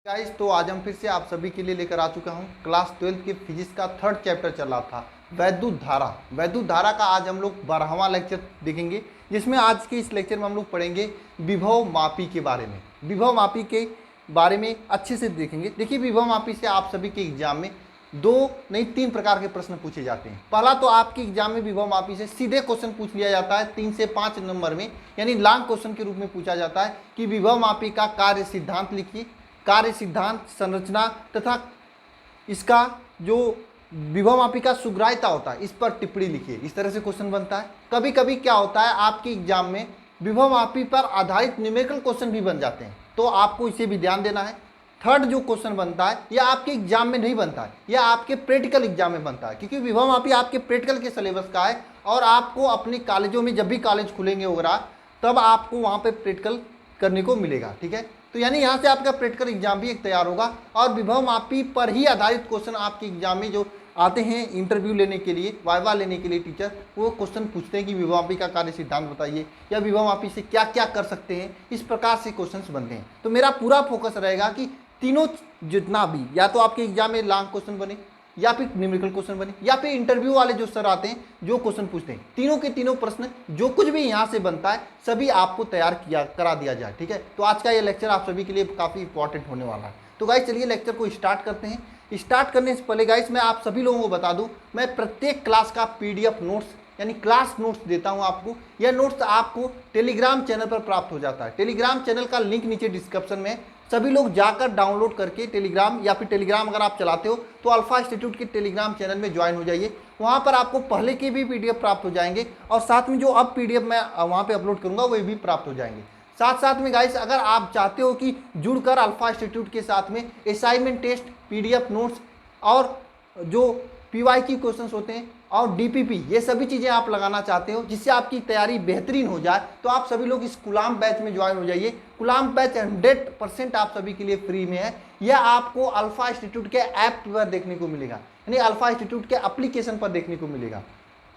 Guys, तो आज हम फिर से आप सभी के लिए लेकर आ चुका हूं क्लास 12 के फिजिक्स का थर्ड चैप्टर चल रहा था वैद्युत धारा। वैद्युत धारा का आज हम लोग 12वां लेक्चर देखेंगे, जिसमें आज के इस लेक्चर में हम लोग पढ़ेंगे विभव मापी के बारे में। विभव मापी के बारे में अच्छे से देखेंगे। देखिए, विभव मापी से आप सभी के एग्जाम में 3 प्रकार के प्रश्न पूछे जाते हैं। पहला तो आपके एग्जाम में विभव मापी से सीधे क्वेश्चन पूछ लिया जाता है 3 से 5 नंबर में, यानी लॉन्ग क्वेश्चन के रूप में पूछा जाता है कि विभव मापी का कार्य सिद्धांत लिखिए, कार्य सिद्धांत, संरचना तथा इसका जो विभव मापी का सुग्राह्यता होता है इस पर टिप्पणी लिखिए। इस तरह से क्वेश्चन बनता है। कभी कभी क्या होता है, आपके एग्जाम में विभव मापी पर आधारित न्यूमेरिकल क्वेश्चन भी बन जाते हैं, तो आपको इसे भी ध्यान देना है। थर्ड जो क्वेश्चन बनता है यह आपके एग्जाम में नहीं बनता है, यह आपके प्रैक्टिकल एग्जाम में बनता है, क्योंकि विभव मापी आपके प्रैक्टिकल के सिलेबस का है और आपको अपने कॉलेजों में जब भी कॉलेज खुलेंगे वगैरह तब आपको वहाँ पे प्रैक्टिकल करने को मिलेगा। ठीक है, तो यानी यहाँ से आपका प्रैक्टिकल एग्जाम भी एक तैयार होगा और विभव मापी पर ही आधारित क्वेश्चन आपके एग्जाम में जो आते हैं इंटरव्यू लेने के लिए, वाइवा लेने के लिए टीचर, वो क्वेश्चन पूछते हैं कि विभव मापी का कार्य सिद्धांत बताइए या विभव मापी से क्या क्या कर सकते हैं। इस प्रकार से क्वेश्चंस बनते हैं। तो मेरा पूरा फोकस रहेगा कि तीनों जितना भी, या तो आपके एग्जाम में लॉन्ग क्वेश्चन बने या फिर न्यूमेरिकल क्वेश्चन बने या फिर इंटरव्यू वाले जो सर आते हैं जो क्वेश्चन पूछते हैं, तीनों के तीनों प्रश्न जो कुछ भी यहाँ से बनता है सभी आपको तैयार करा दिया जाए। ठीक है, तो आज का ये लेक्चर आप सभी के लिए काफ़ी इंपॉर्टेंट होने वाला है। तो गाइस चलिए लेक्चर को स्टार्ट करते हैं। स्टार्ट करने से पहले गाइस मैं आप सभी लोगों को बता दूं, मैं प्रत्येक क्लास का PDF नोट्स यानी क्लास नोट्स देता हूं आपको। यह नोट्स आपको टेलीग्राम चैनल पर प्राप्त हो जाता है। टेलीग्राम चैनल का लिंक नीचे डिस्क्रिप्शन में, सभी लोग जाकर डाउनलोड करके टेलीग्राम, या फिर टेलीग्राम अगर आप चलाते हो तो अल्फा इंस्टीट्यूट के टेलीग्राम चैनल में ज्वाइन हो जाइए। वहाँ पर आपको पहले के भी PDF प्राप्त हो जाएंगे और साथ में जो अब PDF मैं वहाँ पे अपलोड करूँगा वो भी प्राप्त हो जाएंगे। साथ साथ में गाइस, अगर आप चाहते हो कि जुड़कर अल्फा इंस्टीट्यूट के साथ में असाइनमेंट टेस्ट, PDF नोट्स और जो PYQ क्वेश्चंस होते हैं और DPP, ये सभी चीज़ें आप लगाना चाहते हो जिससे आपकी तैयारी बेहतरीन हो जाए, तो आप सभी लोग इस कुलाम बैच में ज्वाइन हो जाइए। कुलाम बैच 100% आप सभी के लिए फ्री में है। यह आपको अल्फा इंस्टीट्यूट के ऐप पर देखने को मिलेगा, यानी अल्फा इंस्टीट्यूट के एप्लीकेशन पर देखने को मिलेगा।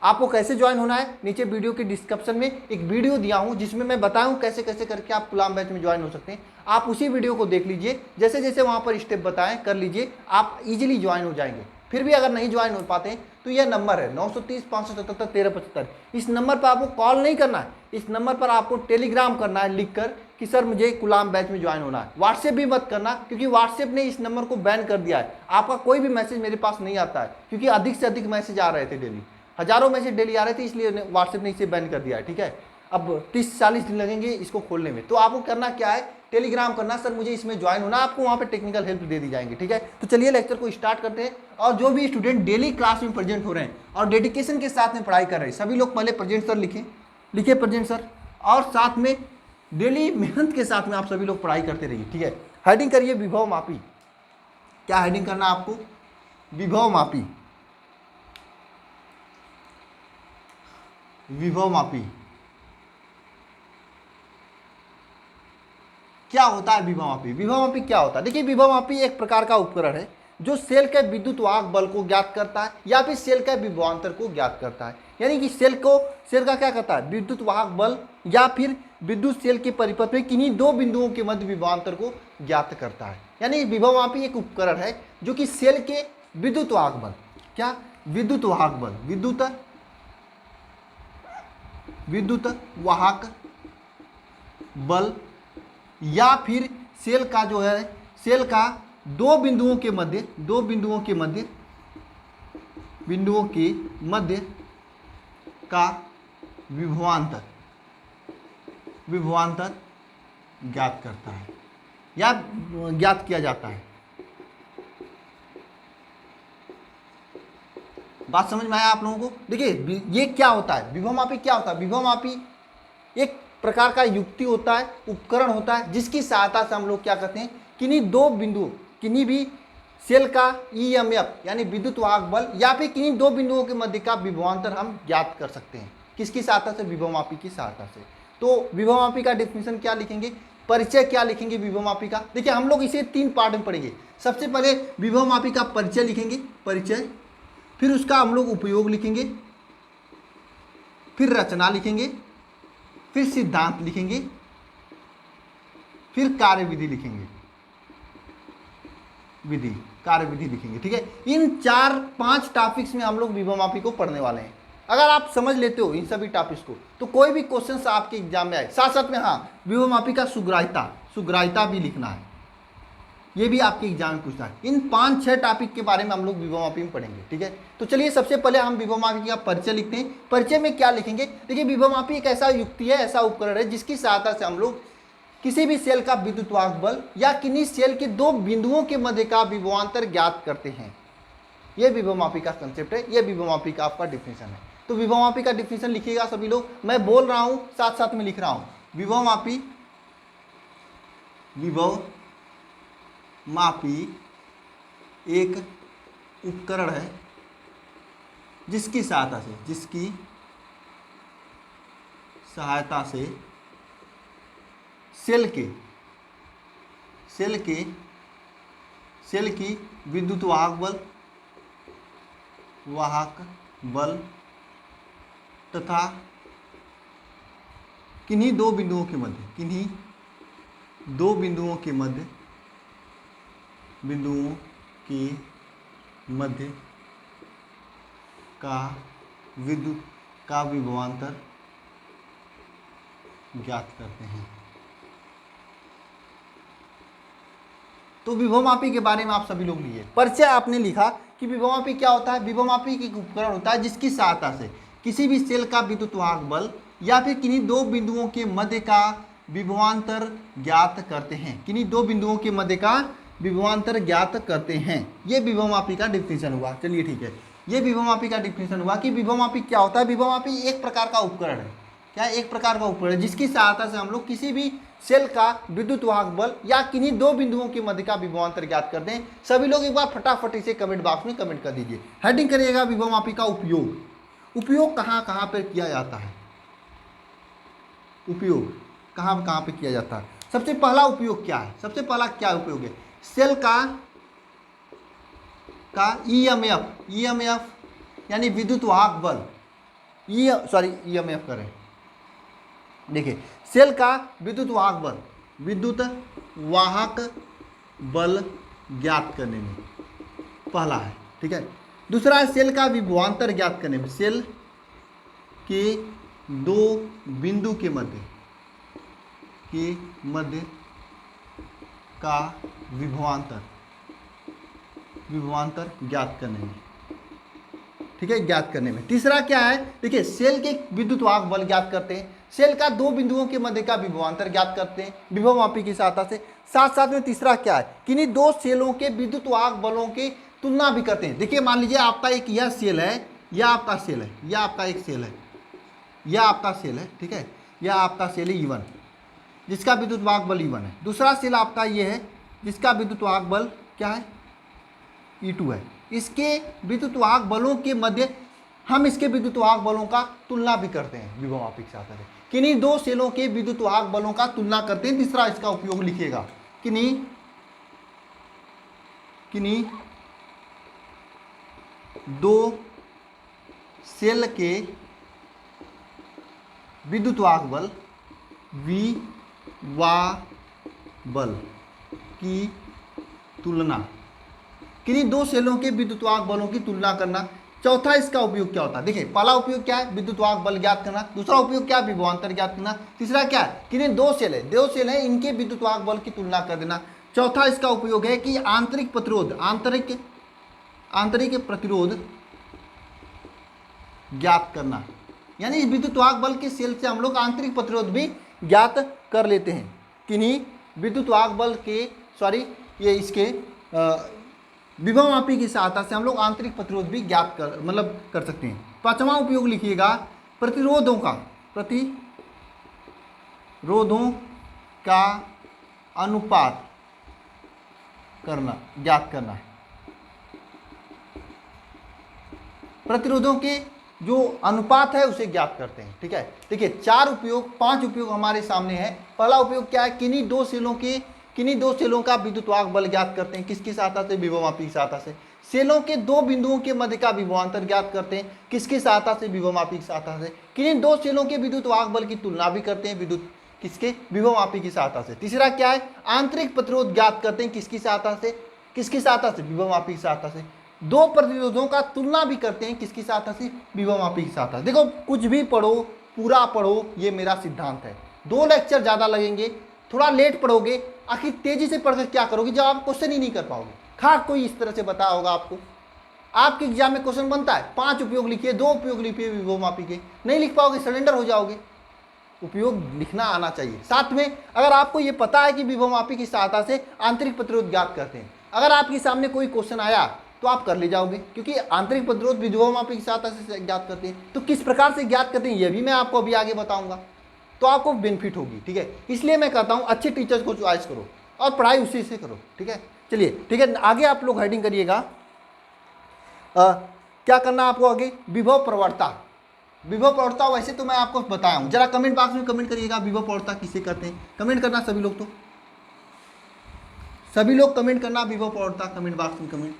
आपको कैसे ज्वाइन होना है, नीचे वीडियो के डिस्क्रिप्शन में एक वीडियो दिया हूं जिसमें मैं बताऊं कैसे कैसे करके आप कुलाम बैच में ज्वाइन हो सकते हैं। आप उसी वीडियो को देख लीजिए, जैसे जैसे वहां पर स्टेप बताएं कर लीजिए, आप इजीली ज्वाइन हो जाएंगे। फिर भी अगर नहीं ज्वाइन हो पाते हैं तो यह नंबर है 930 577 1375। इस नंबर पर आपको कॉल नहीं करना है, इस नंबर पर आपको टेलीग्राम करना है लिखकर कि सर मुझे कुलाम बैच में ज्वाइन होना है। व्हाट्सएप भी मत करना, क्योंकि व्हाट्सएप ने इस नंबर को बैन कर दिया है। आपका कोई भी मैसेज मेरे पास नहीं आता है, क्योंकि अधिक से अधिक मैसेज आ रहे थे, डेली हजारों मैसेज डेली आ रहे थे, इसलिए व्हाट्सएप ने इसे बैन कर दिया है। ठीक है, अब 30-40 दिन लगेंगे इसको खोलने में। तो आपको करना क्या है, टेलीग्राम करना, सर मुझे इसमें ज्वाइन होना, आपको वहाँ पे टेक्निकल हेल्प दे दी जाएंगे। ठीक है, तो चलिए लेक्चर को स्टार्ट करते हैं। और जो भी स्टूडेंट डेली क्लास में प्रेजेंट हो रहे हैं और डेडिकेशन के साथ में पढ़ाई कर रहे हैं, सभी लोग पहले प्रेजेंट सर लिखे प्रेजेंट सर, और साथ में डेली मेहनत के साथ में आप सभी लोग पढ़ाई करते रहिए। ठीक है, हेडिंग करिए विभव मापी। क्या हेडिंग करना आपको, विभव मापी। विभव मापी क्या होता है, विभव मापी। विभव मापी क्या होता है, देखिए विभव मापी एक प्रकार का उपकरण है जो सेल के विद्युत वाहक बल को ज्ञात करता है या फिर सेल के विभवांतर को ज्ञात करता है। यानी कि सेल का क्या करता है, विद्युत वाहक बल या फिर विद्युत सेल के परिपथ में किन्हीं दो बिंदुओं के मध्य विभवांतर को ज्ञात करता है। यानी विभव मापी एक उपकरण है जो कि सेल के विद्युत वाहक बल, क्या विद्युत वाहक बल, विद्युत वाहक बल या फिर सेल का जो है, सेल का दो बिंदुओं के मध्य का विभवांतर ज्ञात करता है या ज्ञात किया जाता है। बात समझ में आया आप लोगों को। देखिए ये क्या होता है, विभव मापी क्या होता है। विभव मापी एक प्रकार का युक्ति होता है, उपकरण होता है, जिसकी सहायता से हम लोग क्या करते हैं, किन्हीं भी सेल का EMF यानी विद्युत वाहक बल या फिर किन्हीं दो बिंदुओं के मध्य का विभवांतर हम ज्ञात कर सकते हैं। किसकी सहायता से, विभव मापी की सहायता से। तो विभव मापी का डेफिनेशन क्या लिखेंगे, परिचय क्या लिखेंगे विभव मापी का। देखिए हम लोग इसे 3 पार्ट में पढ़ेंगे। सबसे पहले विभव मापी का परिचय लिखेंगे, परिचय, फिर उसका हम लोग उपयोग लिखेंगे, फिर रचना लिखेंगे, फिर सिद्धांत लिखेंगे, फिर कार्यविधि लिखेंगे। विधि, कार्य विधि लिखेंगे। ठीक है, इन 4-5 टॉपिक्स में हम लोग विभवमापी को पढ़ने वाले हैं। अगर आप समझ लेते हो इन सभी टॉपिक्स को तो कोई भी क्वेश्चन आपके एग्जाम में आए। साथ साथ में हाँ, विभवमापी का सुग्राह्यता भी लिखना है, ये भी आपके एग्जाम में पूछना है। इन 5-6 टॉपिक के बारे में हम लोग विभवमापी में पढ़ेंगे। ठीक है, तो चलिए सबसे पहले हम विभवमापी का परिचय लिखते हैं। परिचय में क्या लिखेंगे? देखिए, विभवमापी एक ऐसा युक्ति है, ऐसा उपकरण है जिसकी सहायता से हम लोग किसी भी सेल का विद्युतवाहक बल या किन्हीं सेल के 2 बिंदुओं के मध्य का विभवांतर ज्ञात करते हैं। यह विभवमापी का कंसेप्ट है, यह विभवमापी का आपका डिफिनेशन है। तो विभवमापी का डिफिनेशन लिखिएगा सभी लोग, मैं बोल रहा हूं साथ साथ में लिख रहा हूं। विभवमापी एक उपकरण है जिसकी सहायता से सेल की विद्युत वाहक बल तथा किन्हीं दो बिंदुओं के मध्य का विद्युत का विभवांतर ज्ञात करते हैं। तो विभवमापी के बारे में आप सभी लोग लिए। परिचय आपने लिखा कि विभवमापी क्या होता है? विभवमापी एक उपकरण होता है जिसकी सहायता से किसी भी सेल का विद्युत वाहक बल या फिर किन्हीं 2 बिंदुओं के मध्य का विभवांतर ज्ञात करते हैं। किन्हीं 2 बिंदुओं के मध्य का विभवांतर ज्ञात करते हैं। ये विभवमापी का डिफिनेशन हुआ। चलिए ठीक है, ये विभवमापी का डिफिनेशन हुआ कि विभवमापी क्या होता है। विभवमापी एक प्रकार का उपकरण है। क्या? एक प्रकार का उपकरण है जिसकी सहायता से हम लोग किसी भी सेल का विद्युत वाहक बल या किन्हीं 2 बिंदुओं के मध्य का विभवांतर ज्ञात कर दें। सभी लोग एक बार फटाफट इसे कमेंट बॉक्स में कमेंट कर दीजिए। हेडिंग करिएगा विभवमापी का उपयोग कहाँ कहाँ पर किया जाता है। उपयोग कहाँ कहाँ पे किया जाता है? सबसे पहला उपयोग क्या है? सबसे पहला क्या उपयोग है? सेल का ईएमएफ यानी विद्युत वाहक बल, ईएमएफ करें। देखिए, सेल का विद्युत वाहक बल ज्ञात करने में पहला है। ठीक है, दूसरा है सेल का विभवांतर ज्ञात करने में। सेल के 2 बिंदु के मध्य का विभवांतर ज्ञात करने में। ठीक है, ज्ञात करने में। तीसरा क्या है? देखिए, सेल के विद्युत वाहक बल ज्ञात करते हैं, सेल का 2 बिंदुओं के मध्य का विभवांतर ज्ञात करते हैं विभवमापी की सहायता से। साथ साथ में तीसरा क्या है? किन्हीं 2 सेलों के विद्युत वाहक बलों की तुलना भी करते हैं। देखिए, मान लीजिए आपका एक यह सेल है, यह आपका सेल है, यह आपका एक सेल है, यह आपका सेल है। ठीक है, यह आपका सेल है E1 जिसका विद्युत वाहक बल E1 है। दूसरा सेल आपका ये है जिसका विद्युत वाहक बल क्या है? E2 है। इसके विद्युत वाहक बलों के मध्य हम इसके विद्युत वाहक बलों का तुलना भी करते हैं विभवमापी के साथ। किन्हीं 2 सेलों के विद्युत वाहक बलों का तुलना करते हैं। तीसरा इसका उपयोग लिखिएगा, किन्हीं 2 सेल के विद्युत वाहक बल बल की तुलना, किन्हीं 2 सेलों के विद्युत वाहक बलों की तुलना करना। चौथा इसका उपयोग क्या होता है? देखिए, पहला उपयोग क्या है? विद्युत वाहक बल ज्ञात करना। दूसरा उपयोग क्या है? विभवांतर ज्ञात करना। तीसरा क्या है? किन्हीं 2 सेल है इनके विद्युत वाहक बल की तुलना कर देना। चौथा इसका उपयोग है कि आंतरिक प्रतिरोध ज्ञात करना। यानी इस विद्युत वाहक बल के सेल से हम लोग आंतरिक प्रतिरोध भी ज्ञात कर लेते हैं। किन्हीं विद्युत वाहक बल के इसके विभवमापी की सहायता से हम लोग आंतरिक प्रतिरोध भी ज्ञात कर सकते हैं। पांचवा उपयोग लिखिएगा, प्रतिरोधों का अनुपात ज्ञात करना। प्रतिरोधों के जो अनुपात है उसे ज्ञात करते हैं। ठीक है, देखिए 5 उपयोग हमारे सामने है। पहला उपयोग क्या है? किन्हीं दो सेलों का विद्युत वाहक बल ज्ञात करते हैं। किसकी सहायता से? विभवमापी की सहायता से। सेलों के 2 बिंदुओं के मध्य का विभवांतर ज्ञात करते हैं। किसकी सहायता से? विभवमापी की सहायता से। किन्हीं 2 सेलों के विद्युत वाहक बल की तुलना भी करते हैं विभवमापी की सहायता से। तीसरा क्या है? आंतरिक प्रतिरोध ज्ञात करते हैं। किसकी सहायता से? किसकी सहायता से? विभव मापी की सहायता से। दो प्रतिरोधों का तुलना भी करते हैं किसकी सहायता से? विभव मापी की सहायता से। देखो कुछ भी पढ़ो, पूरा पढ़ो, ये मेरा सिद्धांत है। 2 लेक्चर ज़्यादा लगेंगे, थोड़ा लेट पढ़ोगे, आखिर तेजी से पढ़कर क्या करोगे जब आप क्वेश्चन ही नहीं कर पाओगे। खा कोई इस तरह से बताया होगा आपको, आपके एग्जाम में क्वेश्चन बनता है 5 उपयोग लिखिए, 2 उपयोग लिखिए विभव मापी के, नहीं लिख पाओगे, सरेंडर हो जाओगे। उपयोग लिखना आना चाहिए। साथ में अगर आपको ये पता है कि विभव मापी की सहायता से आंतरिक प्रतिरोध ज्ञात करते हैं, अगर आपके सामने कोई क्वेश्चन आया तो आप कर ले जाओगे, क्योंकि आंतरिक प्रतिरोध विभव मापी की सहायता से ज्ञात करते हैं। तो किस प्रकार से ज्ञात करते हैं ये भी मैं आपको अभी आगे बताऊंगा, तो आपको बेनिफिट होगी। ठीक है, इसलिए मैं कहता हूँ अच्छे टीचर्स को चॉइस करो और पढ़ाई उसी से करो। ठीक है, चलिए ठीक है, आगे आप लोग हेडिंग करिएगा। क्या करना आपको आगे? विभव प्रवणता। विभव प्रवणता वैसे तो मैं आपको बताया हूं, जरा कमेंट बॉक्स में कमेंट करिएगा विभव प्रवणता किसे कहते हैं। कमेंट करना सभी लोग, तो सभी लोग कमेंट करना विभव प्रवणता, कमेंट बॉक्स में कमेंट।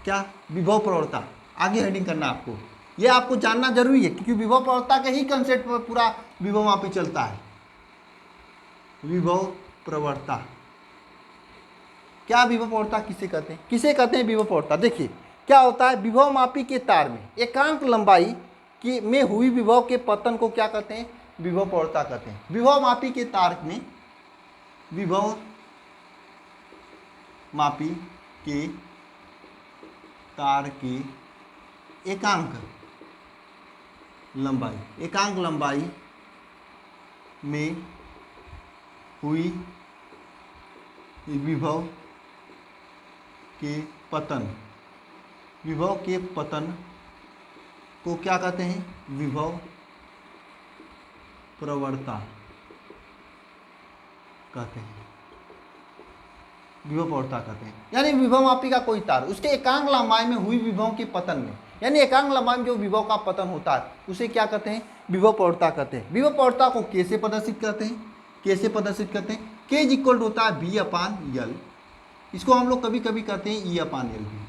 क्या? विभव प्रवणता। आगे हेडिंग करना आपको, ये आपको जानना जरूरी है, क्योंकि विभव प्रवणता के ही कंसेप्ट पर पूरा विभव मापी चलता है। विभव प्रवणता, क्या विभव प्रवणता किसे कहते हैं? किसे कहते हैं विभव प्रवणता? देखिए क्या होता है, विभव मापी के तार में एकांक लंबाई की में हुई विभव के पतन को क्या कहते हैं? विभव प्रवणता कहते हैं। विभव मापी के तार में, विभव मापी के तार की एकांक लंबाई में हुई विभव के पतन को क्या कहते हैं? विभव प्रवणता कहते हैं। विभव प्रवणता कहते हैं, यानी विभव मापी का कोई तार उसके एकांक लंबाई में हुई विभव के पतन में, यानी एकांक लंबाई में जो विभव का पतन होता है उसे क्या कहते हैं? विभव प्रवणता कहते हैं। विभव प्रवणता को कैसे प्रदर्शित करते हैं? K इज इक्वल होता है V/L। इसको हम लोग कभी कभी कहते हैं E/L भी,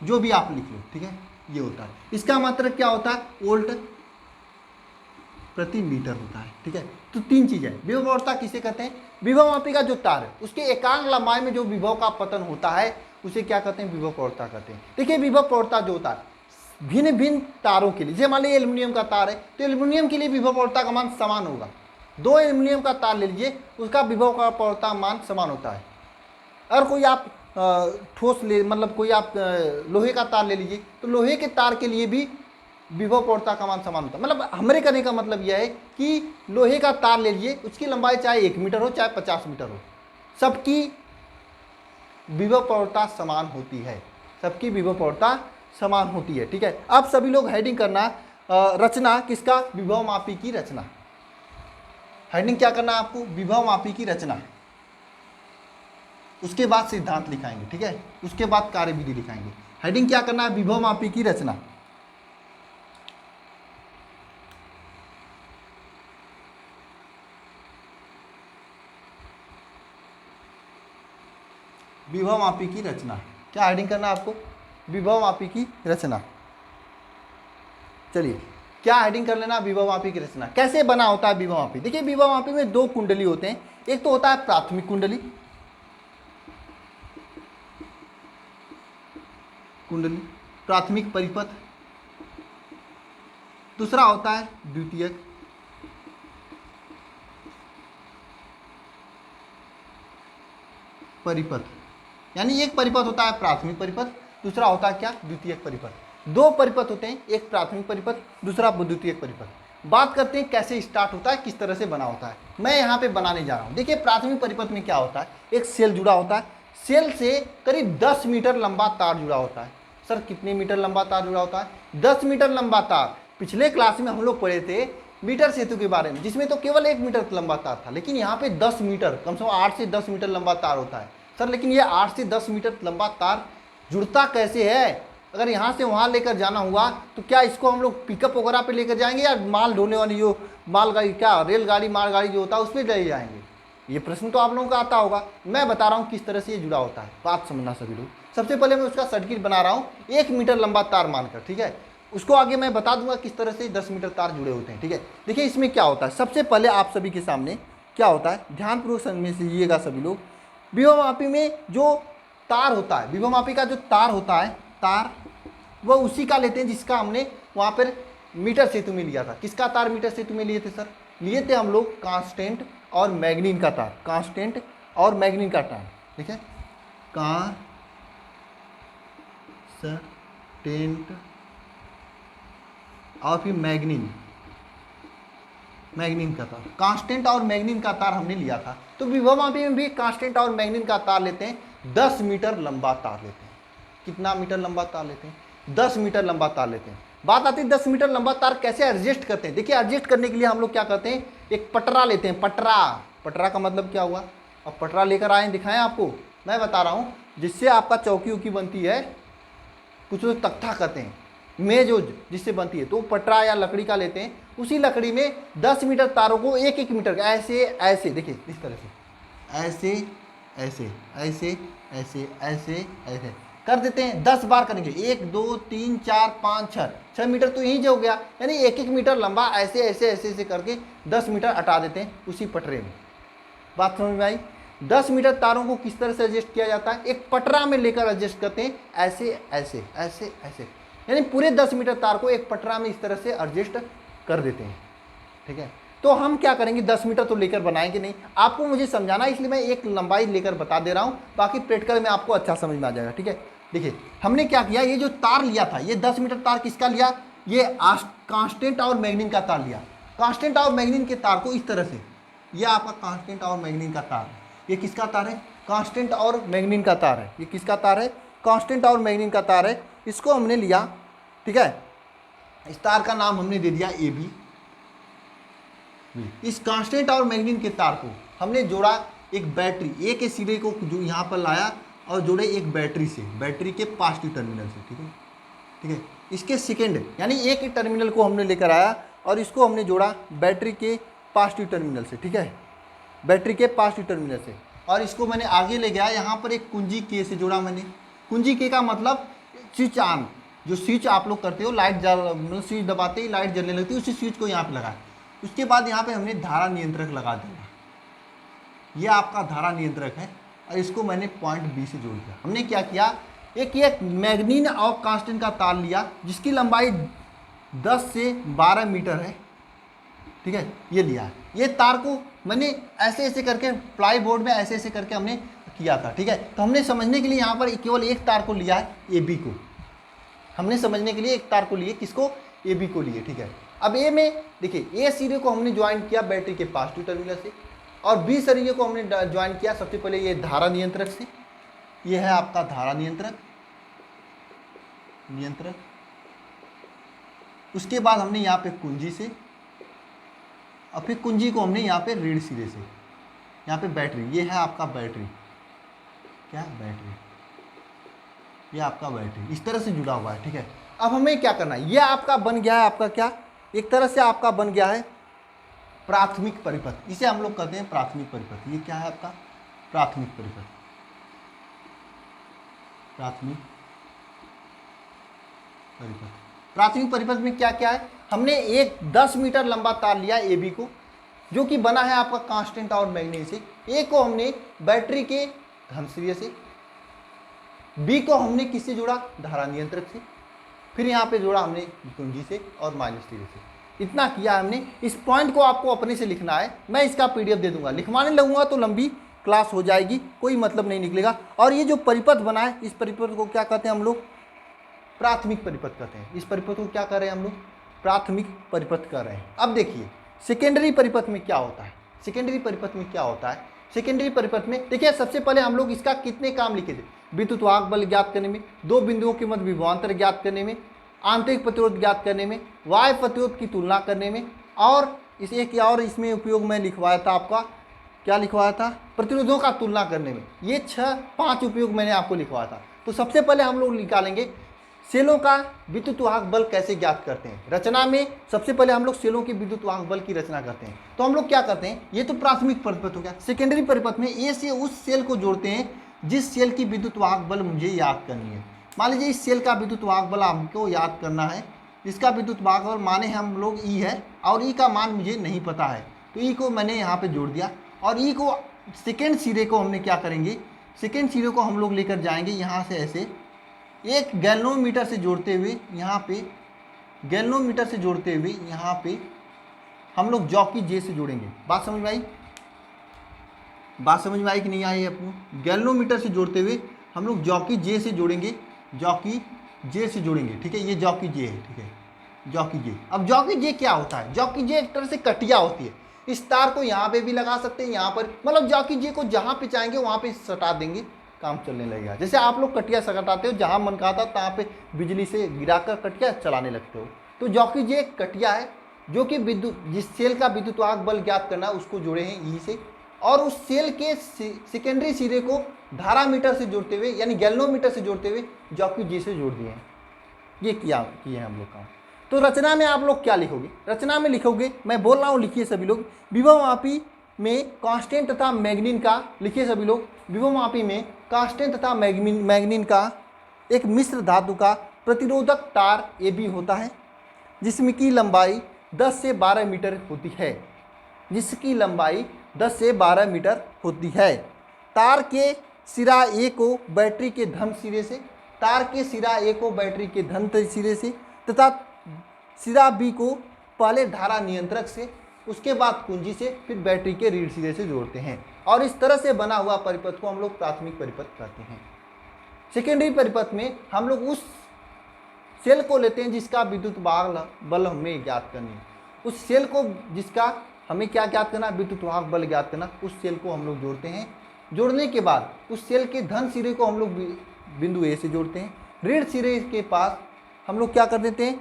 जो भी आप लिख लो। ठीक है, ये होता है। इसका मतलब क्या होता है? वोल्ट प्रति मीटर होता है। ठीक है, तो 3 चीजें। विभव प्रवणता किसे कहते हैं? विभव मापी का जो तार है उसके एकांक लंबाई में जो विभव का पतन होता है उसे क्या कहते हैं? विभव प्रवणता कहते हैं। देखिए विभव प्रवणता जो होता है भिन्न भिन्न तारों के लिए, जैसे मान लीजिए एल्यूमिनियम का तार है तो एल्यूमिनियम के लिए विभव प्रवणता का मान समान होगा। 2 एल्यूमिनियम का तार ले लीजिए, उसका विभव का प्रवणता मान समान होता है। अगर कोई आप ठोस ले, मतलब कोई आप लोहे का तार ले लीजिए तो लोहे के तार के लिए भी विभव प्रवणता का मान समान होता है। मतलब हमारे कहने का मतलब यह है कि लोहे का तार ले लीजिए, उसकी लंबाई चाहे 1 मीटर हो चाहे 50 मीटर हो, सबकी विभव प्रवणता समान होती है। सबकी विभव प्रवणता समान होती है। ठीक है, अब सभी लोग हेडिंग करना, रचना किसका? विभव मापी की रचना। हेडिंग क्या करना है आपको? विभव मापी की रचना। उसके बाद सिद्धांत लिखाएंगे। ठीक है, उसके बाद कार्यविधि लिखाएंगे। हेडिंग क्या करना है? विभव मापी की रचना। विभव मापी की रचना, क्या हेडिंग करना है आपको? विभव मापी की रचना। चलिए क्या हेडिंग कर लेना? विभव मापी की रचना। कैसे बना होता है विभव मापी? देखिए विभव मापी में 2 कुंडली होते हैं। एक तो होता है प्राथमिक कुंडली, प्राथमिक परिपथ। दूसरा होता है द्वितीयक परिपथ। यानी एक परिपथ होता है प्राथमिक परिपथ, दूसरा होता है क्या? द्वितीयक परिपथ। 2 परिपथ होते हैं, एक प्राथमिक परिपथ, दूसरा द्वितीयक परिपथ। बात करते हैं कैसे स्टार्ट होता है, किस तरह से बना होता है। मैं यहाँ पे बनाने जा रहा हूँ। देखिए प्राथमिक परिपथ में क्या होता है? एक सेल जुड़ा होता है, सेल से करीब 10 मीटर लंबा तार जुड़ा होता है। सर कितने मीटर लंबा तार जुड़ा होता है? 10 मीटर लंबा तार। पिछले क्लास में हम लोग पढ़े थे मीटर सेतु के बारे में, जिसमें तो केवल 1 मीटर लंबा तार था, लेकिन यहाँ पे 10 मीटर, कम से कम 8 से 10 मीटर लंबा तार होता है। सर लेकिन ये 8 से 10 मीटर लंबा तार जुड़ता कैसे है? अगर यहाँ से वहाँ लेकर जाना हुआ तो क्या इसको हम लोग पिकअप वगैरह पे लेकर जाएंगे या माल ढोने वाली जो मालगाड़ी, क्या रेलगाड़ी मालगाड़ी जो होता है उस पर ले जाएंगे? ये प्रश्न तो आप लोगों का आता होगा। मैं बता रहा हूँ किस तरह से ये जुड़ा होता है, बात समझना सभी लोग। सबसे पहले मैं उसका सर्किट बना रहा हूँ 1 मीटर लंबा तार मानकर। ठीक है, उसको आगे मैं बता दूंगा किस तरह से 10 मीटर तार जुड़े होते हैं। ठीक है, देखिए इसमें क्या होता है। सबसे पहले आप सभी के सामने क्या होता है, ध्यानपूर्वक समझ लीजिएगा सभी लोग। विभव मापी में जो तार होता है, विभवमापी का जो तार होता है, तार वह उसी का लेते हैं जिसका हमने वहाँ पर मीटर सेतु में लिया था। किसका तार मीटर सेतु में लिए थे सर? लिए थे हम लोग कांस्टेंट और मैग्नीन का तार, कांस्टेंट और मैग्नीन का तार, ठीक है, कांस्टेंट और फिर मैग्नीन का तार, कांस्टेंट और मैग्नीन का तार हमने लिया था। तो विभवमापी में भी कांस्टेंट और मैग्नीन का तार लेते हैं, 10 मीटर लंबा तार लेते हैं। कितना मीटर लंबा तार लेते हैं? 10 मीटर लंबा तार लेते हैं। बात आती है 10 मीटर लंबा तार कैसे एडजस्ट करते हैं। देखिए एडजस्ट करने के लिए हम लोग क्या करते हैं, एक पटरा लेते हैं। पटरा का मतलब क्या हुआ? अब पटरा लेकर आए दिखाएं आपको, मैं बता रहा हूँ, जिससे आपका चौकी उकी बनती है, कुछ लोग तख्ता कहते हैं, मेज जिससे बनती है, तो पटरा या लकड़ी का लेते हैं। उसी लकड़ी में 10 मीटर तारों को 1-1 मीटर ऐसे ऐसे, देखिए इस तरह से, ऐसे ऐसे ऐसे ऐसे ऐसे ऐसे कर देते हैं। 10 बार करेंगे, 1 2 3 4 5 6 मीटर तो यही जो हो गया, यानी 1-1 मीटर लंबा ऐसे ऐसे ऐसे ऐसे करके 10 मीटर हटा देते हैं उसी पटरे में। बात समझ में आई? 10 मीटर तारों को किस तरह से एडजस्ट किया जाता है? एक पटरा में लेकर एडजस्ट करते हैं, ऐसे ऐसे ऐसे ऐसे, यानी पूरे 10 मीटर तार को एक पटरा में इस तरह से एडजस्ट कर देते हैं, ठीक है। तो हम क्या करेंगे, 10 मीटर तो लेकर बनाएंगे नहीं, आपको मुझे समझाना, इसलिए मैं एक लंबाई लेकर बता दे रहा हूँ, बाकी प्रैक्टिकल में आपको अच्छा समझ में आ जाएगा, ठीक है। देखिए हमने क्या किया, ये जो तार लिया था, ये 10 मीटर तार किसका लिया? ये कांस्टेंट और मैग्नीन का तार लिया। कांस्टेंट और मैग्नीन के तार को इस तरह से, ये आपका कांस्टेंट और मैग्नीन का तार है। ये किसका तार है? कांस्टेंट और मैग्नीन का तार है। ये किसका तार है? कांस्टेंट और मैग्नीन का तार है। इसको हमने लिया, ठीक है, इस तार का नाम हमने दे दिया AB। इस कांस्टेंट और मैग्नीन के तार को हमने जोड़ा एक बैटरी, ए के सिरे को जो यहाँ पर लाया और जोड़े एक बैटरी से, बैटरी के पॉजिटिव टर्मिनल से, ठीक है, ठीक है। इसके सेकेंड यानी एक ही टर्मिनल को हमने लेकर आया और इसको हमने जोड़ा बैटरी के पॉजिटिव टर्मिनल से, ठीक है, बैटरी के पॉजिटिव टर्मिनल से, और इसको मैंने आगे ले गया, यहाँ पर एक कुंजी के से जोड़ा मैंने। कुंजी के का मतलब स्विच ऑन, जो स्विच आप लोग करते हो, लाइट मतलब स्विच दबाते ही लाइट जलने लगती है, उसी स्विच को यहाँ पे लगाया। उसके बाद यहाँ पे हमने धारा नियंत्रक लगा दिया, ये आपका धारा नियंत्रक है, और इसको मैंने पॉइंट B से जोड़ दिया। हमने क्या किया, एक मैग्नीन और कांस्टेंट का तार लिया जिसकी लंबाई 10 से 12 मीटर है, ठीक है, ये लिया है। ये तार को मैंने ऐसे ऐसे करके प्लाई बोर्ड में ऐसे ऐसे करके हमने किया था, ठीक है। तो हमने समझने के लिए यहाँ पर केवल एक तार को लिया है, AB को, हमने समझने के लिए एक तार को लिए, किसको? AB को लिए, ठीक है। अब A में देखिए, A सिरे को हमने ज्वाइन किया बैटरी के पॉजिटिव टर्मिनल से, और B सिरे को हमने ज्वाइन किया सबसे पहले ये धारा नियंत्रक से। ये है आपका धारा नियंत्रक, उसके बाद हमने यहाँ पे कुंजी से, और फिर कुंजी को हमने यहाँ पे रीढ़ सिरे से, यहाँ पे बैटरी, ये है आपका बैटरी, क्या बैटरी, ये आपका बैटरी इस तरह से जुड़ा हुआ है, ठीक है। अब हमें क्या करना है, ये आपका बन गया है, आपका क्या, एक तरह से आपका बन गया है प्राथमिक परिपथ, इसे हम लोग कहते हैं प्राथमिक परिपथ। ये क्या है आपका प्राथमिक परिपथ, प्राथमिक परिपथ में क्या क्या है, हमने एक 10 मीटर लंबा तार लिया AB को, जो कि बना है आपका कांस्टेंट और मैग्नीन से। A को हमने बैटरी के धन सिरे से, B को हमने किससे जोड़ा? धारा नियंत्रक से, फिर यहाँ पे जोड़ा हमने कुंजी से और माइनस सिरे से। इतना किया हमने। इस पॉइंट को आपको अपने से लिखना है, मैं इसका PDF दे दूंगा, लिखवाने लगूंगा तो लंबी क्लास हो जाएगी, कोई मतलब नहीं निकलेगा। और ये जो परिपथ बना है, इस परिपथ को क्या कहते हैं हम लोग? प्राथमिक परिपथ कहते हैं। इस परिपथ को क्या कर रहे हैं हम लोग? प्राथमिक परिपथ कर रहे हैं। अब देखिए सेकेंडरी परिपथ में क्या होता है, सेकेंडरी परिपथ में क्या होता है, सेकेंडरी परिपथ में देखिए सबसे पहले हम लोग इसका कितने काम लिखे थे, विद्युत वाहक बल ज्ञात करने में, दो बिंदुओं के मध्य विभवांतर ज्ञात करने में, आंतरिक प्रतिरोध ज्ञात करने में, वायु प्रतिरोध की तुलना करने में, और इस एक और इसमें उपयोग में लिखवाया था आपका, क्या लिखवाया था? प्रतिरोधों का तुलना करने में। ये 5 उपयोग मैंने आपको लिखवाया था। तो सबसे पहले हम लोग निकालेंगे सेलों का विद्युत वाहक बल कैसे ज्ञात करते हैं। रचना में सबसे पहले हम लोग सेलों के विद्युत वाहक बल की रचना करते हैं। तो हम लोग क्या करते हैं, ये तो प्राथमिक परिपथ हो गया। सेकेंडरी परिपथ में ए से उस सेल को जोड़ते हैं जिस सेल की विद्युत वाहक बल मुझे याद करनी है। मान लीजिए इस सेल का विद्युत वाहक बल आपको याद करना है, इसका विद्युत वाहक बल माने हम लोग ई है, और ई का मान मुझे नहीं पता है, तो ई को मैंने यहाँ पे जोड़ दिया। और ई को सेकेंड सिरे को हमने क्या करेंगे, सेकेंड सिरे को हम लोग लेकर जाएंगे यहाँ से ऐसे एक गैल्वेनोमीटर से जोड़ते हुए यहाँ पे, गैल्वेनोमीटर से जोड़ते हुए यहाँ पे हम लोग जॉकी जे से जोड़ेंगे। बात समझ में आई? बात समझ में आई कि नहीं आई आपको? गैल्वेनोमीटर से जोड़ते हुए हम लोग जॉकी जे से जोड़ेंगे, जॉकी जे से जोड़ेंगे। ठीक है, ये जॉकी जे है। ठीक है, जॉकी जे। अब जॉकी जे क्या होता है? जॉकी जे एक तरह से कटिया होती है। इस तार को यहाँ पे भी लगा सकते हैं, यहाँ पर, मतलब जॉकी जे को जहाँ पे चाहेंगे वहाँ पे सटा देंगे, काम चलने लगेगा। जैसे आप लोग कटिया सटाते हो, जहाँ मन खाता तहाँ पे बिजली से गिराकर कटिया चलाने लगते हो। तो जॉकी जे एक कटिया है जो कि विद्युत, जिस सेल का विद्युत वाहक बल ज्ञात करना उसको जोड़े हैं ई से, और उस सेल के सेकेंडरी सिरे को धारा मीटर से जोड़ते हुए यानी गैल्वेनोमीटर से जोड़ते हुए जॉकी जे से जोड़ दिए हैं। ये किया है हम लोग का। तो रचना में आप लोग क्या लिखोगे? रचना में लिखोगे, मैं बोल रहा हूँ लिखिए सभी लोग, विभवमापी में कांस्टेंट तथा मैग्नीन का, लिखिए सभी लोग, विभवमापी में कांस्टेंट तथा मैग्नीन का एक मिश्र धातु का प्रतिरोधक तार AB होता है, जिसमें की लंबाई 10 से 12 मीटर होती है, जिसकी लंबाई 10 से 12 मीटर होती है। तार के सिरा A को बैटरी के धन सिरे से, तार के सिरा A को बैटरी के धन सिरे से तथा सिरा B को पहले धारा नियंत्रक से, उसके बाद कुंजी से, फिर बैटरी के रीढ़ सिरे से जोड़ते हैं। और इस तरह से बना हुआ परिपथ को हम लोग प्राथमिक परिपथ कहते हैं। सेकेंडरी परिपथ में हम लोग उस सेल को लेते हैं जिसका विद्युत बल हमें ज्ञात करनी है। उस सेल को जिसका हमें क्या ज्ञात करना, विद्युत वाहक बल ज्ञात करना, उस सेल को हम लोग जोड़ते हैं। जोड़ने के बाद उस सेल के धन सिरे को हम लोग बिंदु A से जोड़ते हैं। ऋण सिरे के पास हम लोग क्या कर देते हैं,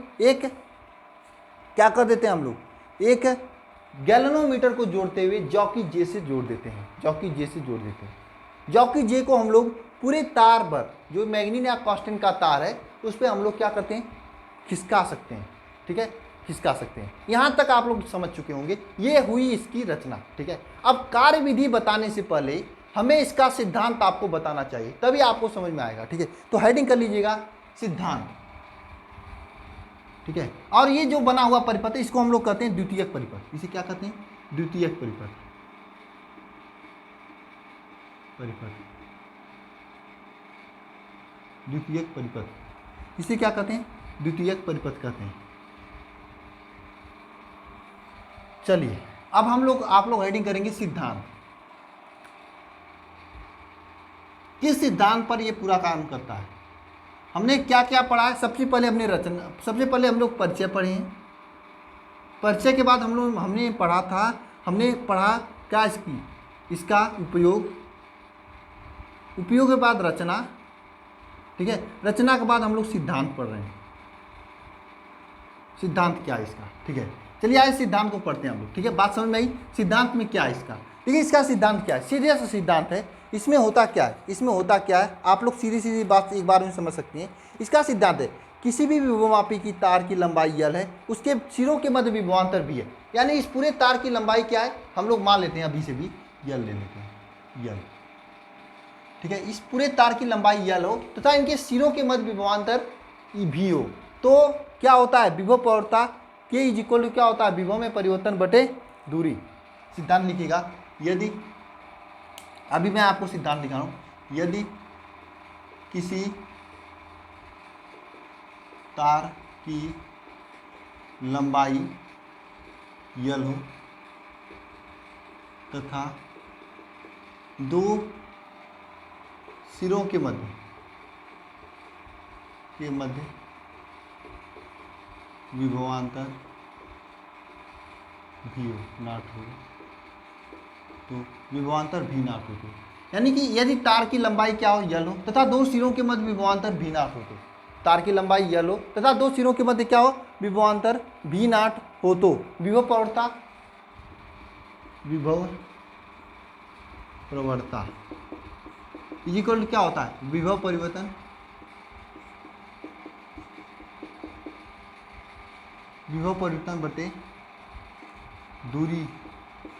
हम लोग एक गैल्वेनोमीटर को जोड़ते हुए जॉकी जे से जोड़ देते हैं, जॉकी जे से जोड़ देते हैं। जॉकी जे को हम लोग पूरे तार पर, जो मैग्नीन या कांस्टेंट का तार है, उस पर हम लोग क्या करते हैं, खिसका सकते हैं। ठीक है, खिसका सकते हैं। यहाँ तक आप लोग समझ चुके होंगे। ये हुई इसकी रचना। ठीक है, अब कार्यविधि बताने से पहले हमें इसका सिद्धांत आपको बताना चाहिए, तभी आपको समझ में आएगा। ठीक है, तो हेडिंग कर लीजिएगा सिद्धांत। ठीक है, और ये जो बना हुआ परिपथ है इसको हम लोग कहते हैं द्वितीयक परिपथ। इसे क्या कहते हैं, द्वितीयक परिपथ। द्वितीयक परिपथ, इसे क्या कहते हैं, द्वितीयक परिपथ कहते हैं। चलिए अब आप लोग हेडिंग करेंगे सिद्धांत। किस सिद्धांत पर ये पूरा काम करता है? हमने क्या क्या पढ़ा है? सबसे पहले हम लोग परिचय पढ़े हैं। परिचय के बाद हमने पढ़ा क्या इसका उपयोग के बाद रचना। ठीक है, रचना के बाद हम लोग सिद्धांत पढ़ रहे हैं। सिद्धांत क्या है इसका? ठीक है, चलिए आइए सिद्धांत को पढ़ते हैं हम लोग। ठीक है, बात समझ में आई? सिद्धांत में क्या है इसका? देखिए इसका सिद्धांत क्या है, सीधे सा सिद्धांत है। इसमें होता क्या है, आप लोग सीधी बात एक बार में समझ सकते हैं। इसका सिद्धांत है, किसी भी विभवमापी की तार की लंबाई यल है, उसके सिरों के मध्य विभवांतर भी है। यानी इस पूरे तार की लंबाई क्या है, हम लोग मान लेते हैं अभी से भी यल ले लेते हैं, यल। ठीक है, इस पूरे तार की लंबाई यल हो तथा इनके सिरों के मध्य विभवांतर भी हो, तो क्या होता है, विभव प्रवणता के इज इक्वल टू क्या होता है, विभव में परिवर्तन बटे दूरी। सिद्धांत लिखिएगा, यदि, अभी मैं आपको सिद्धांत लिखा रहा हूं, यदि किसी तार की लंबाई यल हो तथा दो सिरों के मध्य विभवांतर भी नॉट हो, तो विभवांतर भी नॉट हो, तो यानी कि यदि तार की लंबाई क्या हो, यल हो तथा दो सिरों के मध्य विभवांतर भी नॉट हो, तो तार की लंबाई यल हो तथा दो सिरों के मध्य क्या हो, विभवांतर भी नॉट हो, तो विभव प्रवणता इक्वल क्या होता है, विभव परिवर्तन बटे दूरी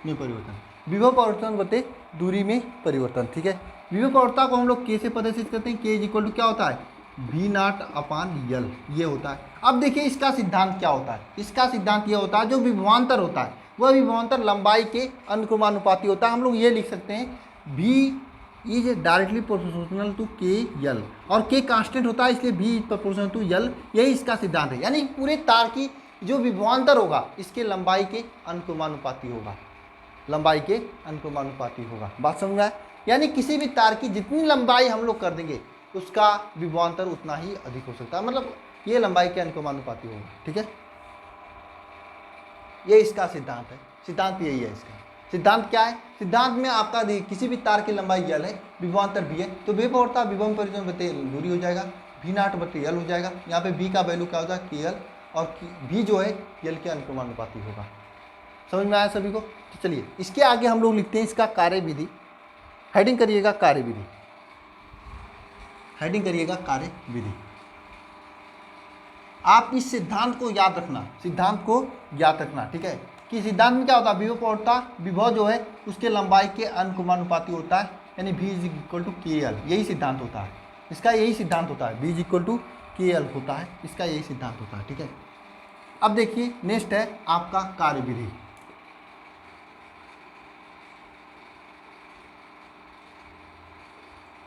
में परिवर्तन, विभव परिवर्तन बटे दूरी में परिवर्तन। ठीक है, विभव प्रवणता को हम लोग के से प्रदर्शित करते हैं। के इज इक्वल टू क्या होता है, भी नॉट अपान यल, ये होता है। अब देखिए इसका सिद्धांत क्या होता है, इसका सिद्धांत ये होता है, जो विभवांतर होता है वह विभवांतर लंबाई के अनुक्रमानुपाती होता है। हम लोग ये लिख सकते हैं, भी इज डायरेक्टली प्रोपोर्शनल टू के यल, और के कांस्टेंट होता है इसलिए बी इज प्रोपोर्शनल टू यल, यही इसका सिद्धांत है। यानी पूरे तार की जो विभवांतर होगा इसके लंबाई के अनुक्रमानुपाती होगा, लंबाई के अनुक्रमानुपाती होगा। बात समझ में आया? यानी किसी भी तार की जितनी लंबाई हम लोग कर देंगे उसका विभवांतर उतना ही अधिक हो सकता है, मतलब ये लंबाई के अनुक्रमानुपाती होगा। ठीक है, ये इसका सिद्धांत है। सिद्धांत यही है इसका। सिद्धांत क्या है? सिद्धांत में आपका किसी भी तार की लंबाई यल है, विभवांतर भी है, तो वेव और विभव परिवर्तन बते दूरी हो जाएगा, भी नाट बटे यल हो जाएगा। यहाँ पे बी का वैल्यू क्या होता है? के यल, और भी जो है यल के अनुक्रमानुपाती होगा। समझ में आया सभी को? तो चलिए इसके आगे हम लोग लिखते हैं इसका कार्य विधि। हेडिंग करिएगा कार्य विधि, हेडिंग करिएगा कार्य विधि। आप इस सिद्धांत को याद रखना, सिद्धांत को याद रखना। ठीक है, कि सिद्धांत में क्या होता है? विभव प्रवणता, विभव जो है उसके लंबाई के अनुक्रमानुपाती होता है, यानी v इज इक्वल टू के एल, यही सिद्धांत होता है इसका, यही सिद्धांत होता है। v इज इक्वल टू के एल होता है इसका, यही सिद्धांत होता है। ठीक है, अब देखिए नेक्स्ट है आपका कार्य विधि।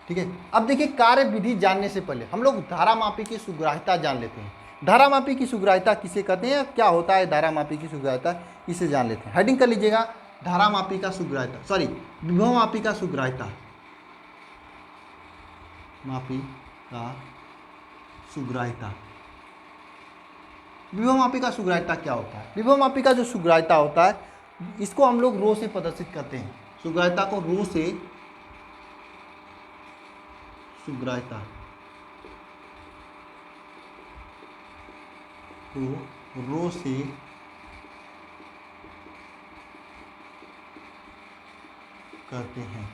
ठीक है, अब देखिए कार्य विधि जानने से पहले हम लोग धारामापी की सुग्राह्यता जान लेते हैं। धारामापी की सुग्राह्यता किसे कहते हैं, क्या होता है धारामापी की सुग्राह्यता, इसे जान लेते हैं। हेडिंग कर लीजिएगा धारामापी का सुग्राह्यता, सॉरी विभवमापी का सुग्राह्यता, मापी का सुग्राह्यता। विभवमापी का सुग्राह्यता क्या होता है? विभवमापी का जो सुग्राह्यता होता है इसको हम लोग रो से प्रदर्शित करते हैं। सुग्राह्यता को रो से, सुग्राह्यता को रो से करते हैं।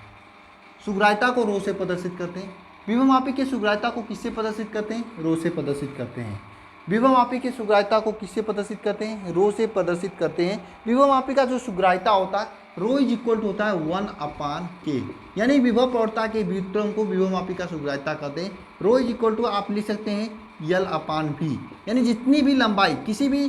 सुग्राह्यता को रो से प्रदर्शित करते हैं। विभवमापी के सुग्राह्यता को किससे प्रदर्शित करते हैं? रो से प्रदर्शित करते हैं। विभवमापी की सुग्राह्यता को किससे प्रदर्शित करते हैं? रो से प्रदर्शित करते हैं। विभवमापी का जो सुग्राह्यता होता है रो इज इक्वल टू होता है 1/k, यानी विभव प्रवणता के व्युत्क्रम को विभवमापी का सुग्राह्यता कहते हैं। रो इज इक्वल टू आप लिख सकते हैं L/V, यानी जितनी भी लंबाई किसी भी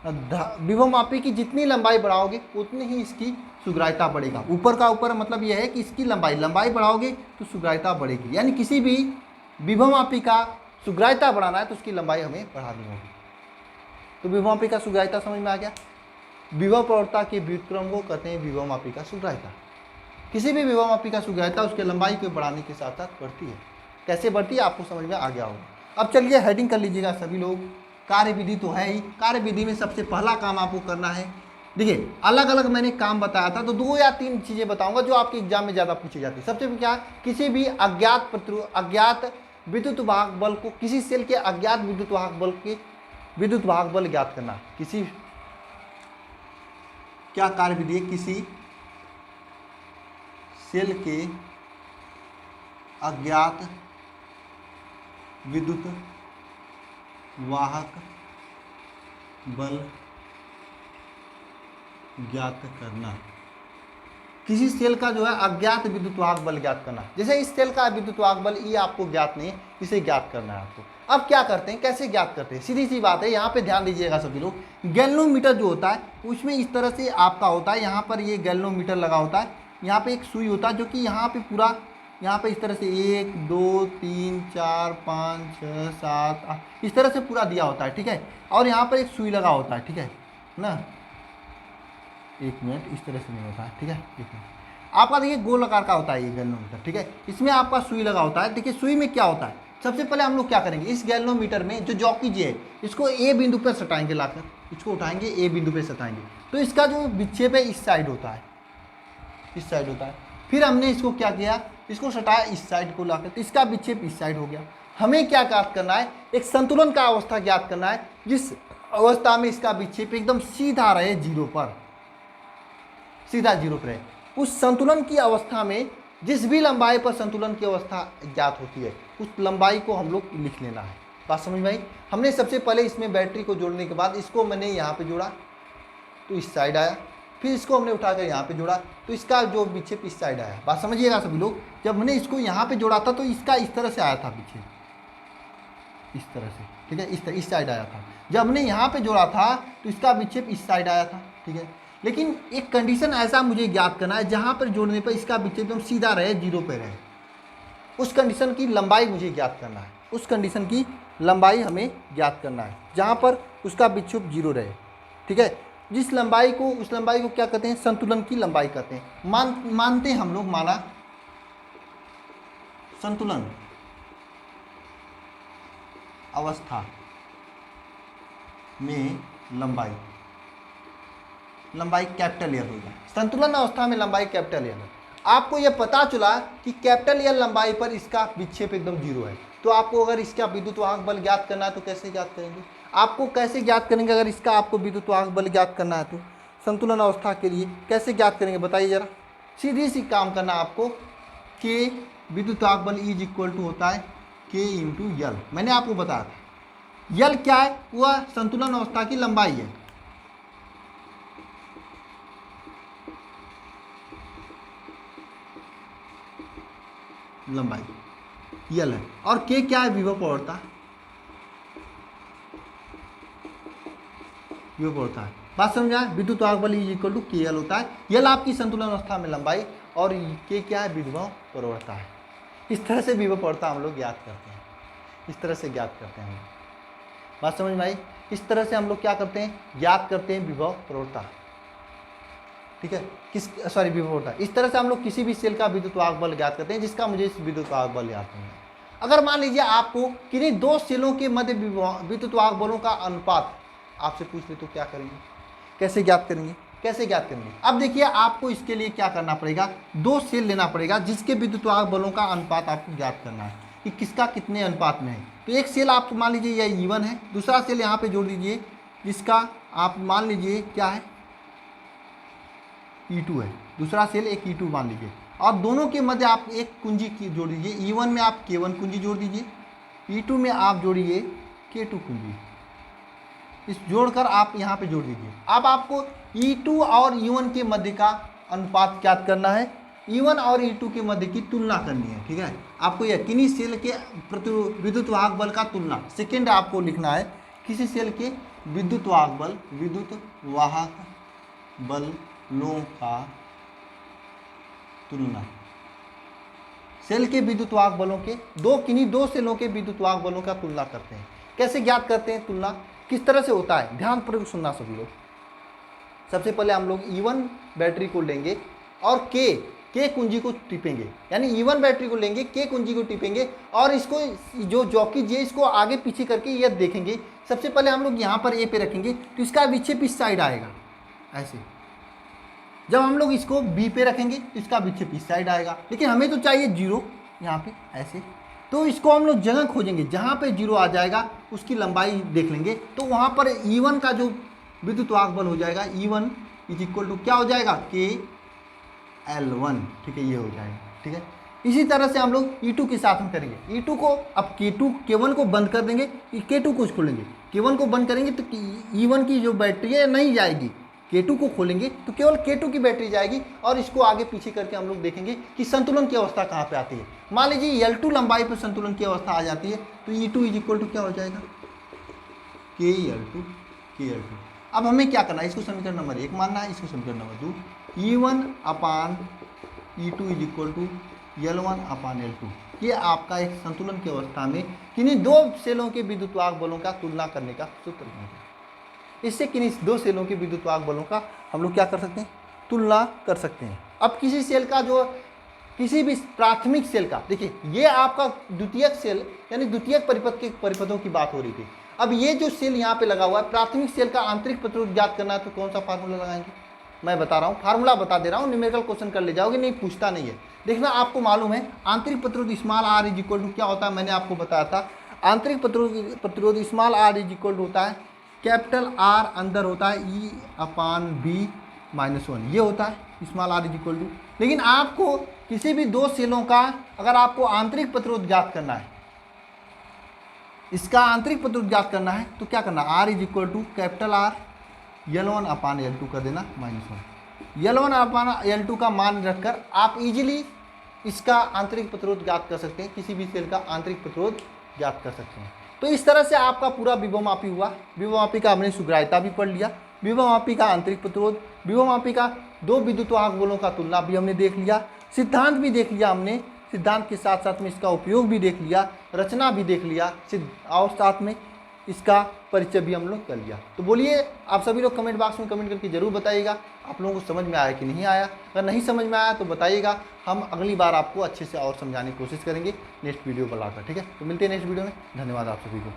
विभवमापी की जितनी लंबाई बढ़ाओगे उतनी ही इसकी सुग्राह्यता बढ़ेगा। ऊपर का ऊपर मतलब यह है कि इसकी लंबाई बढ़ाओगे तो सुग्राह्यता बढ़ेगी, यानी किसी भी विभवमापी का सुग्राह्यता बढ़ाना है तो उसकी लंबाई हमें बढ़ानी होगी। तो विभवमापी का सुग्राह्यता समझ में आ गया। विभव प्रवणता के व्युत्क्रम को कहते हैं विभवमापी का सुग्राह्यता। किसी भी विभवमापी का सुग्राह्यता उसके लंबाई को बढ़ाने के साथ साथ बढ़ती है। कैसे बढ़ती है आपको समझ में आ गया होगा। अब चलिए हेडिंग कर लीजिएगा सभी लोग। कार्य विधि तो है ही, कार्य विधि में सबसे पहला काम आपको करना है, देखिए अलग अलग मैंने काम बताया था तो 2 या 3 चीज़ें बताऊंगा जो आपके एग्जाम में ज़्यादा पूछी जाती है। सबसे क्या, किसी भी अज्ञात विद्युत वाहक बल को, किसी सेल के अज्ञात विद्युत वाहक बल के विद्युत वाहक बल ज्ञात करना। किसी क्या कार्य विधि है? किसी सेल के अज्ञात विद्युत वाहक बल ज्ञात करना। किसी सेल का जो है अज्ञात विद्युत वाहक बल ज्ञात करना। जैसे इस सेल का विद्युत वाहक बल ई आपको ज्ञात नहीं है, इसे ज्ञात करना है आपको। अब क्या करते हैं, कैसे ज्ञात करते हैं? सीधी सी बात है, यहाँ पे ध्यान दीजिएगा सभी लोग। गैल्वेनोमीटर जो होता है उसमें इस तरह से आपका होता है, यहाँ पर ये गैल्वेनोमीटर लगा होता है, यहाँ पे एक सुई होता है जो कि यहाँ पे पूरा, यहाँ पे इस तरह से 1 2 3 4 5 6 7 8 इस तरह से पूरा दिया होता है। ठीक है, और यहाँ पर एक सुई लगा होता है। ठीक है ना, 1 मिनट, इस तरह से नहीं होता है। ठीक है, 1 मिनट। आपका देखिए गोल आकार का होता है ये गैल्वेनोमीटर। ठीक है, इसमें आपका सुई लगा होता है। देखिए सुई में क्या होता है, सबसे पहले हम लोग क्या करेंगे, इस गैल्वेनोमीटर में जो जॉकी जी है इसको ए बिंदु पर सटाएंगे, लाकर इसको उठाएंगे, ए बिंदु पे सटाएंगे तो इसका जो विक्षेप है इस साइड होता है, इस साइड होता है। फिर हमने इसको क्या किया, इसको सटाया इस साइड को लाकर, तो इसका विक्षेप इस साइड हो गया। हमें क्या ज्ञात करना है, एक संतुलन का अवस्था ज्ञात करना है जिस अवस्था में इसका विक्षेप एकदम सीधा रहे 0 पर, सीधा 0 पर रहे। उस संतुलन की अवस्था में जिस भी लंबाई पर संतुलन की अवस्था ज्ञात होती है उस लंबाई को हम लोग लिख लेना है। बात समझ में आई? हमने सबसे पहले इसमें बैटरी को जोड़ने के बाद इसको मैंने यहाँ पे जोड़ा तो इस साइड आया, फिर इसको हमने उठाकर यहाँ पे जोड़ा तो इसका जो विक्षेप इस साइड आया। बात समझिएगा सभी लोग, जब हमने इसको यहाँ पे जोड़ा था तो इसका इस तरह से आया था विक्षेप, इस तरह से। ठीक है, इस साइड आया था। जब हमने यहाँ पे जोड़ा था तो इसका विक्षेप इस साइड आया था। ठीक है, लेकिन एक कंडीशन ऐसा मुझे ज्ञात करना है जहाँ पर जोड़ने पर इसका विक्षेप एकदम सीधा रहे, 0 पे रहे। उस कंडीशन की लंबाई मुझे ज्ञात करना है, उस कंडीशन की लंबाई हमें ज्ञात करना है जहाँ पर उसका विक्षेप 0 रहे। ठीक है, जिस लंबाई को, उस लंबाई को क्या कहते हैं, संतुलन की लंबाई कहते हैं। मानते हैं हम लोग, माना संतुलन अवस्था में लंबाई कैपिटल एल होगा। संतुलन अवस्था में लंबाई कैपिटल एल है। आपको यह पता चला कि कैपिटल एल लंबाई पर इसका विक्षेप एकदम 0 है, तो आपको अगर इसका विद्युत वाहक बल ज्ञात करना है तो कैसे ज्ञात करेंगे? आपको कैसे ज्ञात करेंगे अगर इसका आपको विद्युत वाहक बल ज्ञात करना है तो संतुलन अवस्था के लिए कैसे ज्ञात करेंगे बताइए जरा। सीधी सी काम करना आपको, के विद्युत वाहक बल इज इक्वल टू होता है के इंटू यल। मैंने आपको बताया था यल क्या है, वह संतुलन अवस्था की लंबाई है। लंबाई यल है, और के क्या है, विभव प्रवणता। विभव प्रवणता है, बात समझ आए। विद्युत वाहक बल इज इक्वल टू के एल होता है। यल आपकी संतुलन अवस्था में लंबाई, और के क्या है, विभव प्रवणता है। इस तरह से विभव प्रवणता हम लोग ज्ञात करते हैं, इस तरह से ज्ञात करते हैं। बात समझ में आई? इस तरह से हम लोग क्या करते हैं, ज्ञात करते हैं विभव प्रवणता। ठीक है, विभव प्रवणता। इस तरह से हम लोग किसी भी सेल का विद्युत वाहक बल ज्ञात करते हैं जिसका मुझे विद्युत वाहक बल याद नहीं है। अगर मान लीजिए आपको किन्हीं दो सेलों के मध्य विद्युत वाहक बलों का अनुपात आपसे पूछ ले तो क्या करेंगे, कैसे ज्ञात करेंगे, कैसे ज्ञात करेंगे? अब देखिए आपको इसके लिए क्या करना पड़ेगा, दो सेल लेना पड़ेगा जिसके विद्युत वाहक बलों का अनुपात आपको ज्ञात करना है कि किसका कितने अनुपात में है। तो एक सेल आप मान लीजिए यह E1 है, दूसरा सेल यहाँ पे जोड़ दीजिए जिसका आप मान लीजिए क्या है, E2 है। दूसरा सेल एक E2 मान लीजिए, और दोनों के मध्य आप एक कुंजी की जोड़ दीजिए। E1 में आप K1 कुंजी जोड़ दीजिए, E2 में आप जोड़िए K2 कुंजी। इस जोड़कर आप यहाँ पे जोड़ दीजिए। अब आपको E2 और E1 के मध्य का अनुपात ज्ञात करना है, E1 और E2 के मध्य की तुलना करनी है। ठीक है, आपको यह किन्हीं सेल के विद्युत वाहक बल का तुलना, सेकेंड आपको लिखना है, किसी सेल के विद्युत वाहक बलों का तुलना। सेल के विद्युत वाहक बलों के किन्हीं दो सेलों के विद्युत वाहक बलों का तुलना करते हैं। कैसे ज्ञात करते हैं तुलना, किस तरह से होता है, ध्यान पूर्वक सुनना सभी लोग। सबसे पहले हम लोग E1 बैटरी को लेंगे और K कुंजी को टिपेंगे, यानी E1 बैटरी को लेंगे, K कुंजी को टिपेंगे और इसको जो जॉकी जे इसको आगे पीछे करके यह देखेंगे। सबसे पहले हम लोग यहाँ पर A पे रखेंगे तो इसका विक्षेप इस साइड आएगा ऐसे। जब हम लोग इसको B पे रखेंगे तो इसका विक्षेप इस साइड आएगा, लेकिन हमें तो चाहिए 0 यहाँ पे ऐसे। तो इसको हम लोग जगह खोजेंगे जहाँ पे 0 आ जाएगा उसकी लंबाई देख लेंगे, तो वहाँ पर E1 का जो विद्युत वाहक बल हो जाएगा, E1 इज इक्वल टू क्या हो जाएगा, KL1। ठीक है, ये हो जाएगा। ठीक है, इसी तरह से हम लोग E2 के साथ में करेंगे। E2 को अब K1 को बंद कर देंगे, K2 को खोलेंगे। K1 को बंद करेंगे तो E1 की जो बैटरी है नहीं जाएगी, K2 को खोलेंगे तो केवल K2 की बैटरी जाएगी, और इसको आगे पीछे करके हम लोग देखेंगे कि संतुलन की अवस्था कहाँ पे आती है। मान लीजिए L2 लंबाई पर संतुलन की अवस्था आ जाती है तो E2 इज इक्वल टू क्या हो जाएगा, KL2। अब हमें क्या करना है, इसको समीकरण नंबर 1 मानना है, इसको समीकरण number 2, E1 upon E2 is equal to L1 upon L2। ये आपका एक संतुलन की अवस्था में किन्हीं दो सेलों के विद्युत वाहक बलों का तुलना करने का सूत्र है। इससे किन्हीं दो सेलों के विद्युत वाहक बलों का हम लोग क्या कर सकते हैं, तुलना कर सकते हैं। अब किसी सेल का जो किसी भी प्राथमिक सेल का, देखिए ये आपका द्वितीयक सेल यानी द्वितीयक परिपथ के परिपथों की बात हो रही थी। अब ये जो सेल यहाँ पे लगा हुआ है, प्राथमिक सेल का आंतरिक प्रतिरोध ज्ञात करना है तो कौन सा फार्मूला लगाएंगे, मैं बता रहा हूँ, फार्मूला बता दे रहा हूँ, न्यूमेरिकल क्वेश्चन कर ले जाओगे, नहीं पूछता नहीं है। देखना आपको मालूम है आंतरिक प्रतिरोध small r is equal to क्या होता है, मैंने आपको बताया था आंतरिक प्रतिरोध small r is equal to होता है कैपिटल R अंदर होता है E/B-1, ये होता है small r is equal to. लेकिन आपको किसी भी दो सेलों का अगर आपको आंतरिक प्रतिरोध ज्ञात करना है, इसका आंतरिक प्रतिरोध ज्ञात करना है तो क्या करना, R is equal to capital R L1 upon L2 कर देना -1। L1 अपान L2 का मान रखकर आप इजीली इसका आंतरिक प्रतिरोध ज्ञात कर सकते हैं, किसी भी सेल का आंतरिक प्रतिरोध ज्ञात कर सकते हैं। तो इस तरह से आपका पूरा विभवमापी हुआ। विभवमापी का हमने सुग्राह्यता भी पढ़ लिया, विभवमापी का आंतरिक प्रतिरोध, विभवमापी का दो विद्युत वाहक बलों का तुलना भी हमने देख लिया, सिद्धांत भी देख लिया हमने। सिद्धांत के साथ साथ में इसका उपयोग भी देख लिया, रचना भी देख लिया, और साथ में इसका परिचय भी हम लोग कर लिया। तो बोलिए आप सभी लोग कमेंट बॉक्स में कमेंट करके जरूर बताइएगा आप लोगों को समझ में आया कि नहीं आया। अगर नहीं समझ में आया तो बताइएगा, हम अगली बार आपको अच्छे से और समझाने की कोशिश करेंगे नेक्स्ट वीडियो बनाकर। ठीक है, तो मिलते हैं नेक्स्ट वीडियो में। धन्यवाद आप सभी को।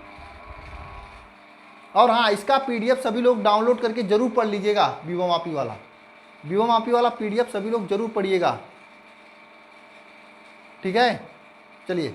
और हाँ, इसका PDF सभी लोग डाउनलोड करके जरूर पढ़ लीजिएगा। विवो मापी वाला PDF सभी लोग जरूर पढ़िएगा। ठीक है, चलिए।